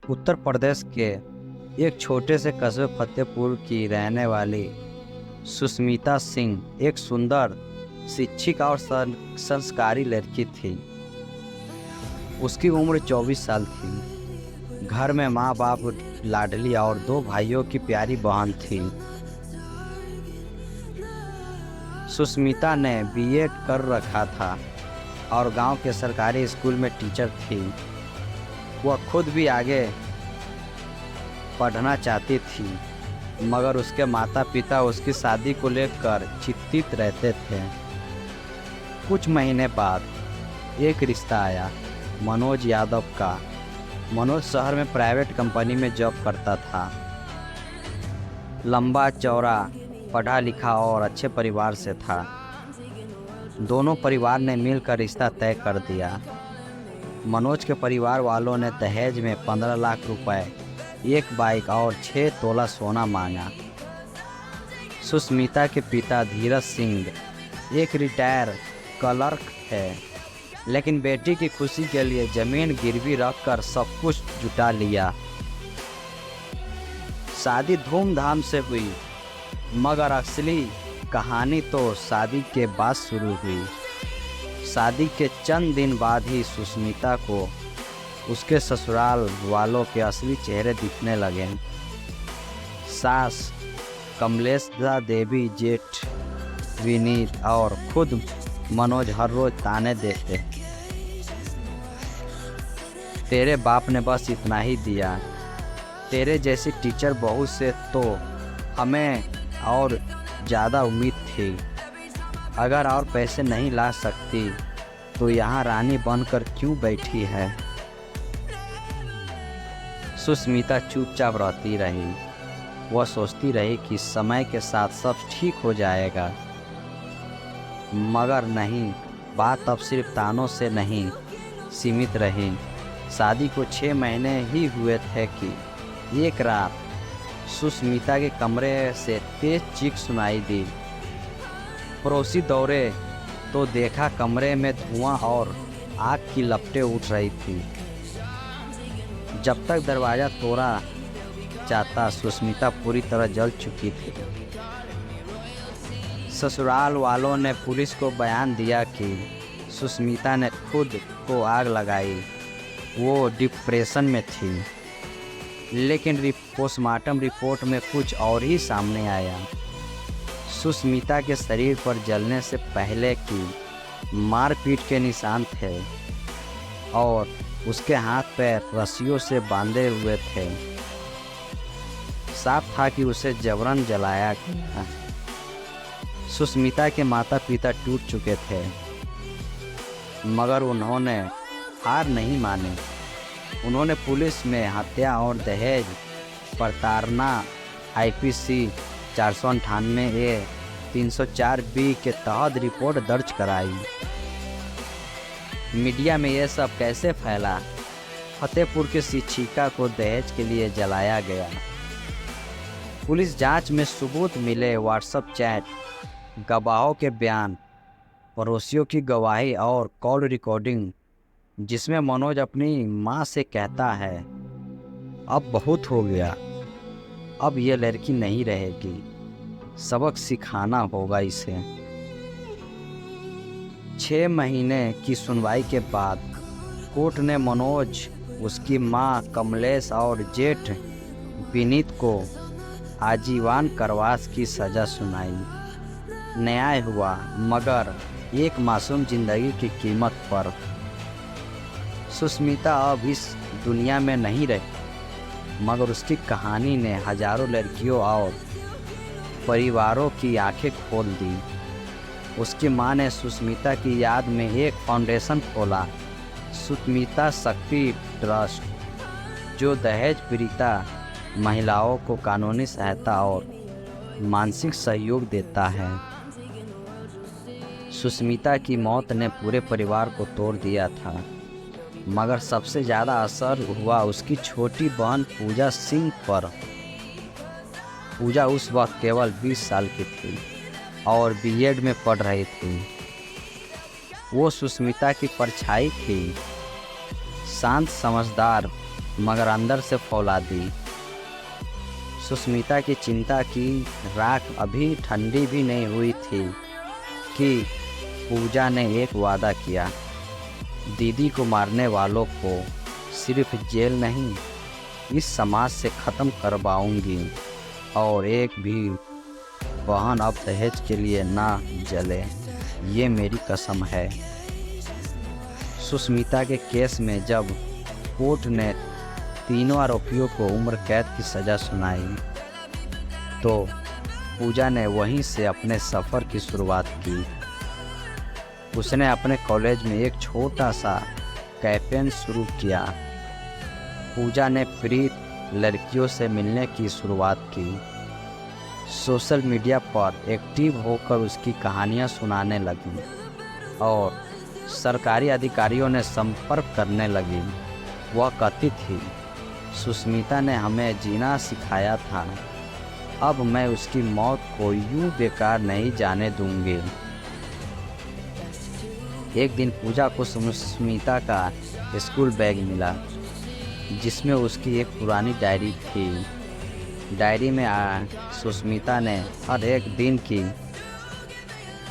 उत्तर प्रदेश के एक छोटे से कस्बे फतेहपुर की रहने वाली सुष्मिता सिंह एक सुंदर, शिक्षिका और संस्कारी लड़की थी। उसकी उम्र 24 साल थी। घर में माँ बाप, लाडली और 2 भाइयों की प्यारी बहन थी। सुष्मिता ने बीए कर रखा था और गांव के सरकारी स्कूल में टीचर थी। वह खुद भी आगे पढ़ना चाहती थी, मगर उसके माता पिता उसकी शादी को लेकर चिंतित रहते थे। कुछ महीने बाद एक रिश्ता आया मनोज यादव का। मनोज शहर में प्राइवेट कंपनी में जॉब करता था। लंबा चौड़ा, पढ़ा लिखा और अच्छे परिवार से था। दोनों परिवार ने मिलकर रिश्ता तय कर दिया। मनोज के परिवार वालों ने दहेज में 15 लाख रुपए, एक बाइक और 6 तोला सोना मांगा। सुष्मिता के पिता धीरज सिंह एक रिटायर क्लर्क थे, लेकिन बेटी की खुशी के लिए जमीन गिरवी रखकर सब कुछ जुटा लिया। शादी धूमधाम से हुई, मगर असली कहानी तो शादी के बाद शुरू हुई। शादी के चंद दिन बाद ही सुष्मिता को उसके ससुराल वालों के असली चेहरे दिखने लगे। सास कमलेशदा देवी, जेठ विनीत और खुद मनोज हर रोज ताने देते, तेरे बाप ने बस इतना ही दिया, तेरे जैसी टीचर बहू से तो हमें और ज़्यादा उम्मीद थी। अगर और पैसे नहीं ला सकती तो यहाँ रानी बनकर क्यों बैठी है। सुष्मिता चुपचाप रहती रही। वह सोचती रही कि समय के साथ सब ठीक हो जाएगा, मगर नहीं, बात अब सिर्फ तानों से नहीं सीमित रही। शादी को 6 महीने ही हुए थे कि एक रात सुष्मिता के कमरे से तेज चीख सुनाई दी। पड़ोसी दौड़े तो देखा कमरे में धुआं और आग की लपटें उठ रही थी। जब तक दरवाज़ा तोड़ा जाता, सुष्मिता पूरी तरह जल चुकी थी। ससुराल वालों ने पुलिस को बयान दिया कि सुष्मिता ने खुद को आग लगाई। वो डिप्रेशन में थी, लेकिन पोस्टमार्टम रिपोर्ट में कुछ और ही सामने आया। सुष्मिता के शरीर पर जलने से पहले की मारपीट के निशान थे और उसके हाथ पैर रस्सियों से बांधे हुए थे। साफ था कि उसे जबरन जलाया गया। सुष्मिता के माता पिता टूट चुके थे, मगर उन्होंने हार नहीं मानी। उन्होंने पुलिस में हत्या और दहेज प्रताड़ना IPC 498A 304B के तहत रिपोर्ट दर्ज कराई। मीडिया में यह सब कैसे फैला? फतेहपुर के शिक्षिका को दहेज के लिए जलाया गया। पुलिस जांच में सबूत मिले, व्हाट्सएप चैट, गवाहों के बयान, पड़ोसियों की गवाही और कॉल रिकॉर्डिंग, जिसमें मनोज अपनी माँ से कहता है, अब बहुत हो गया, अब ये लड़की नहीं रहेगी, सबक सिखाना होगा इसे। 6 महीने की सुनवाई के बाद कोर्ट ने मनोज, उसकी माँ कमलेश और जेठ विनीत को आजीवन कारावास की सज़ा सुनाई। न्याय हुआ, मगर एक मासूम जिंदगी की कीमत पर। सुष्मिता अब इस दुनिया में नहीं रही, मगर उसकी कहानी ने हजारों लड़कियों और परिवारों की आंखें खोल दी। उसकी मां ने सुष्मिता की याद में एक फाउंडेशन खोला, सुष्मिता शक्ति ट्रस्ट, जो दहेज पीड़िता महिलाओं को कानूनी सहायता और मानसिक सहयोग देता है। सुष्मिता की मौत ने पूरे परिवार को तोड़ दिया था, मगर सबसे ज़्यादा असर हुआ उसकी छोटी बहन पूजा सिंह पर। पूजा उस वक्त केवल 20 साल की थी और बीएड में पढ़ रही थी। वो सुष्मिता की परछाई थी, शांत, समझदार मगर अंदर से फौलादी। सुष्मिता की चिंता की राख अभी ठंडी भी नहीं हुई थी कि पूजा ने एक वादा किया, दीदी को मारने वालों को सिर्फ जेल नहीं, इस समाज से ख़त्म करवाऊंगी और एक भी बहन अब दहेज के लिए ना जले, ये मेरी कसम है। सुष्मिता के केस में जब कोर्ट ने तीनों आरोपियों को उम्र कैद की सज़ा सुनाई तो पूजा ने वहीं से अपने सफ़र की शुरुआत की। उसने अपने कॉलेज में एक छोटा सा कैंपेन शुरू किया। पूजा ने फ्री लड़कियों से मिलने की शुरुआत की। सोशल मीडिया पर एक्टिव होकर उसकी कहानियां सुनाने लगी और सरकारी अधिकारियों ने संपर्क करने लगी। वह कहती थी, सुष्मिता ने हमें जीना सिखाया था, अब मैं उसकी मौत को यूं बेकार नहीं जाने दूंगी। एक दिन पूजा को सुष्मिता का स्कूल बैग मिला जिसमें उसकी एक पुरानी डायरी थी। डायरी में सुष्मिता ने हर एक दिन की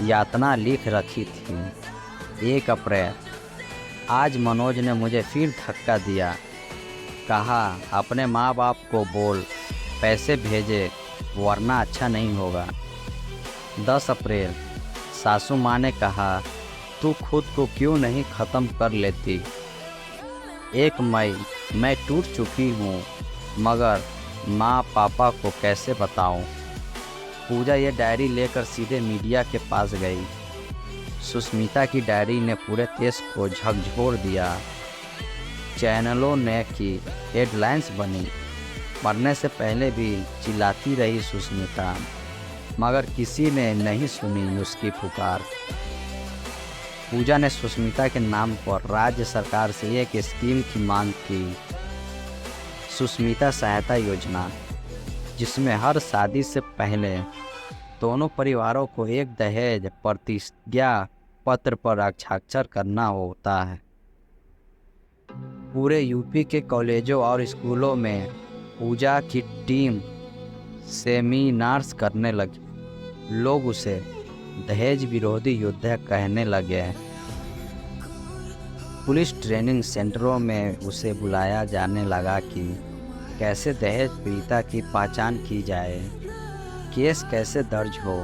यातना लिख रखी थी। 1 अप्रैल, आज मनोज ने मुझे फिर धक्का दिया, कहा अपने माँ बाप को बोल पैसे भेजे वरना अच्छा नहीं होगा। 10 अप्रैल, सासू माँ ने कहा तू खुद को क्यों नहीं ख़त्म कर लेती। 1 मई, मैं टूट चुकी हूँ मगर माँ पापा को कैसे बताऊँ। पूजा ये डायरी लेकर सीधे मीडिया के पास गई। सुष्मिता की डायरी ने पूरे देश को झकझोर दिया। चैनलों ने की हेडलाइंस बनी, मरने से पहले भी चिल्लाती रही सुष्मिता, मगर किसी ने नहीं सुनी उसकी पुकार। पूजा ने सुष्मिता के नाम पर राज्य सरकार से एक स्कीम की मांग की, सुष्मिता सहायता योजना, जिसमें हर शादी से पहले दोनों परिवारों को एक दहेज प्रतिज्ञा पत्र पर हस्ताक्षर करना होता है। पूरे यूपी के कॉलेजों और स्कूलों में पूजा की टीम सेमिनार्स करने लगी। लोग उसे दहेज विरोधी योद्धा कहने लगे। पुलिस ट्रेनिंग सेंटरों में उसे बुलाया जाने लगा कि कैसे दहेज पीड़िता की पहचान की जाए, केस कैसे दर्ज हो,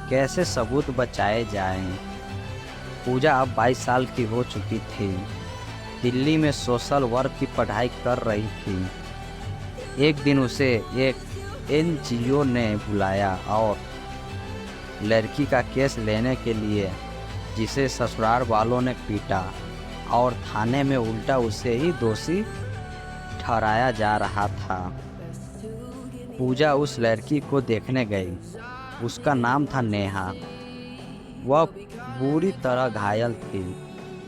कैसे सबूत बचाए जाएं। पूजा अब 22 साल की हो चुकी थी। दिल्ली में सोशल वर्क की पढ़ाई कर रही थी। एक दिन उसे एक एनजीओ ने बुलाया और लड़की का केस लेने के लिए, जिसे ससुराल वालों ने पीटा और थाने में उल्टा उसे ही दोषी ठहराया जा रहा था। पूजा उस लड़की को देखने गई। उसका नाम था नेहा। वह बुरी तरह घायल थी।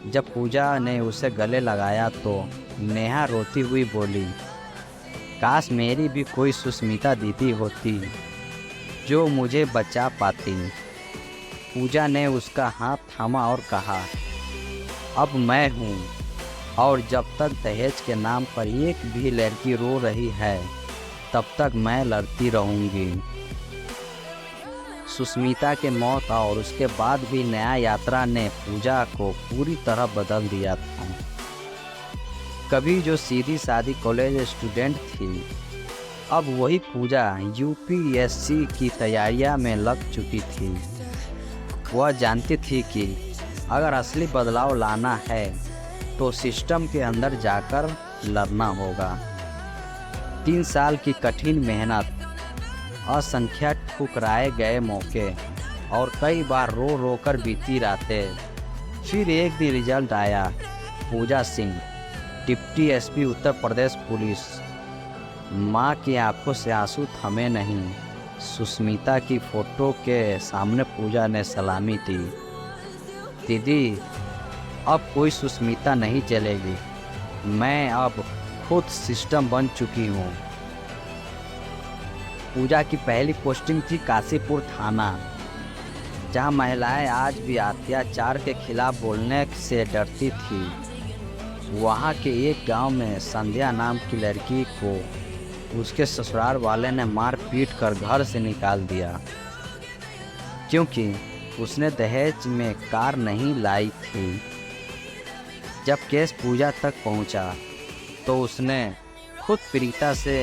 जब पूजा ने उसे गले लगाया तो नेहा रोती हुई बोली, काश मेरी भी कोई सुष्मिता दीदी होती जो मुझे बचा पाती। पूजा ने उसका हाथ थामा और कहा, अब मैं हूँ और जब तक दहेज के नाम पर एक भी लड़की रो रही है तब तक मैं लड़ती रहूँगी। सुष्मिता के मौत और उसके बाद भी न्याय यात्रा ने पूजा को पूरी तरह बदल दिया था। कभी जो सीधी सादी कॉलेज स्टूडेंट थी, अब वही पूजा यूपीएससी की तैयारियां में लग चुकी थी। वह जानती थी कि अगर असली बदलाव लाना है तो सिस्टम के अंदर जाकर लड़ना होगा। 3 साल की कठिन मेहनत, असंख्य ठुकराए गए मौके और कई बार रो रो कर बीती रातें। फिर एक दिन रिजल्ट आया। पूजा Singh, deputy SP Uttar Pradesh police. माँ की आंखों से आंसू थमे नहीं। सुष्मिता की फ़ोटो के सामने पूजा ने सलामी दी। दीदी, अब कोई सुष्मिता नहीं चलेगी। मैं अब खुद सिस्टम बन चुकी हूँ। पूजा की पहली पोस्टिंग थी काशीपुर थाना, जहाँ महिलाएं आज भी अत्याचार के खिलाफ बोलने से डरती थी। वहाँ के एक गांव में संध्या नाम की लड़की को उसके ससुराल वाले ने मार पीट कर घर से निकाल दिया, क्योंकि उसने दहेज में कार नहीं लाई थी। जब केस पूजा तक पहुंचा तो उसने खुद पीड़िता से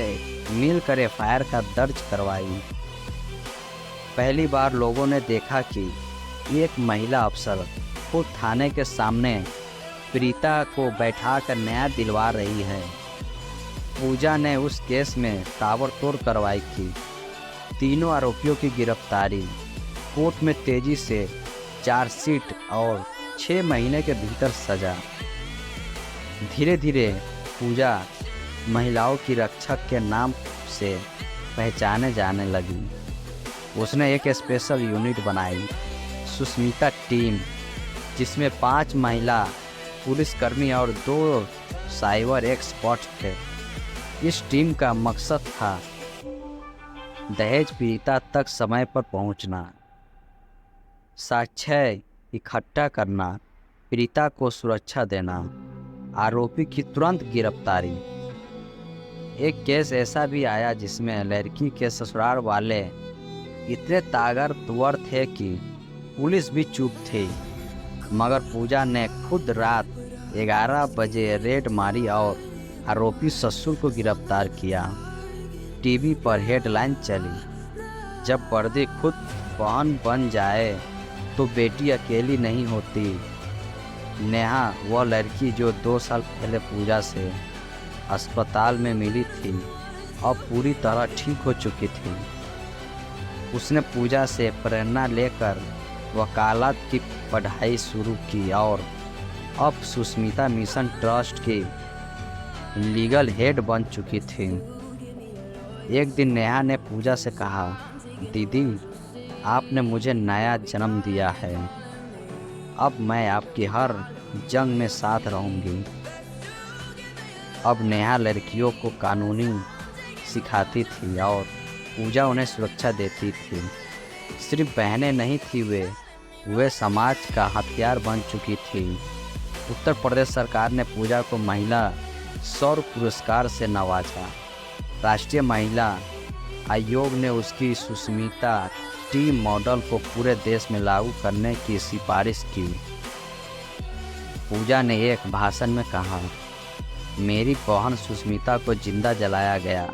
मिलकर एफआईआर का दर्ज करवाई। पहली बार लोगों ने देखा कि एक महिला अफसर खुद थाने के सामने पीड़िता को बैठाकर न्याय दिलवा रही है। पूजा ने उस केस में ताबड़तोड़ कार्रवाई की। तीनों आरोपियों की गिरफ्तारी, कोर्ट में तेजी से चार्जशीट और 6 महीने के भीतर सजा। धीरे धीरे पूजा महिलाओं की रक्षक के नाम से पहचाने जाने लगी। उसने एक स्पेशल यूनिट बनाई, सुष्मिता टीम, जिसमें 5 महिला पुलिसकर्मी और 2 साइबर एक्सपर्ट थे। इस टीम का मकसद था दहेज पीड़िता तक समय पर पहुंचना, साक्ष्य इकट्ठा करना, पीड़िता को सुरक्षा देना, आरोपी की तुरंत गिरफ्तारी। एक केस ऐसा भी आया जिसमें लड़की के ससुराल वाले इतने ताकतवर थे कि पुलिस भी चुप थी, मगर पूजा ने खुद रात 11 बजे रेड मारी और आरोपी ससुर को गिरफ्तार किया। टीवी पर हेडलाइन चली, जब पर्दे खुद बहन बन जाए तो बेटी अकेली नहीं होती। नेहा वह लड़की जो 2 साल पहले पूजा से अस्पताल में मिली थी, अब पूरी तरह ठीक हो चुकी थी। उसने पूजा से प्रेरणा लेकर वकालत की पढ़ाई शुरू की और अब सुष्मिता मिशन ट्रस्ट की लीगल हेड बन चुकी थी। एक दिन नेहा ने पूजा से कहा, दीदी, आपने मुझे नया जन्म दिया है, अब मैं आपकी हर जंग में साथ रहूंगी। अब नेहा लड़कियों को कानूनी सिखाती थी और पूजा उन्हें सुरक्षा देती थी। सिर्फ बहनें नहीं थी, वे समाज का हथियार बन चुकी थी। उत्तर प्रदेश सरकार ने पूजा को महिला शौर्य पुरस्कार से नवाजा। राष्ट्रीय महिला आयोग ने उसकी सुष्मिता टीम मॉडल को पूरे देश में लागू करने की सिफारिश की। पूजा ने एक भाषण में कहा, मेरी बहन सुष्मिता को जिंदा जलाया गया,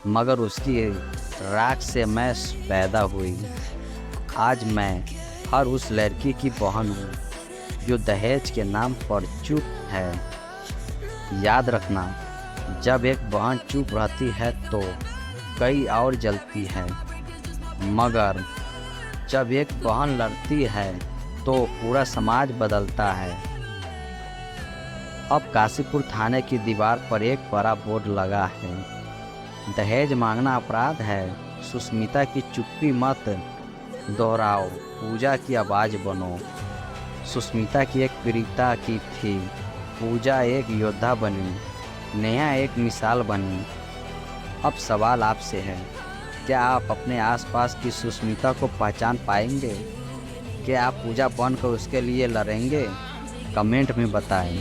मगर उसकी राख से मैं पैदा हुई। आज मैं हर उस लड़की की बहन हूँ जो दहेज के नाम पर चुप है। याद रखना, जब एक बहन चुप रहती है तो कई और जलती है, मगर जब एक बहन लड़ती है तो पूरा समाज बदलता है। अब काशीपुर थाने की दीवार पर एक बड़ा बोर्ड लगा है, दहेज मांगना अपराध है, सुष्मिता की चुप्पी मत दोहराओ, पूजा की आवाज़ बनो। सुष्मिता की एक पीड़िता की थी, पूजा एक योद्धा बनी, नेहा एक मिसाल बनी। अब सवाल आपसे है, क्या आप अपने आसपास की सुष्मिता को पहचान पाएंगे? क्या आप पूजा बनकर उसके लिए लड़ेंगे? कमेंट में बताएं।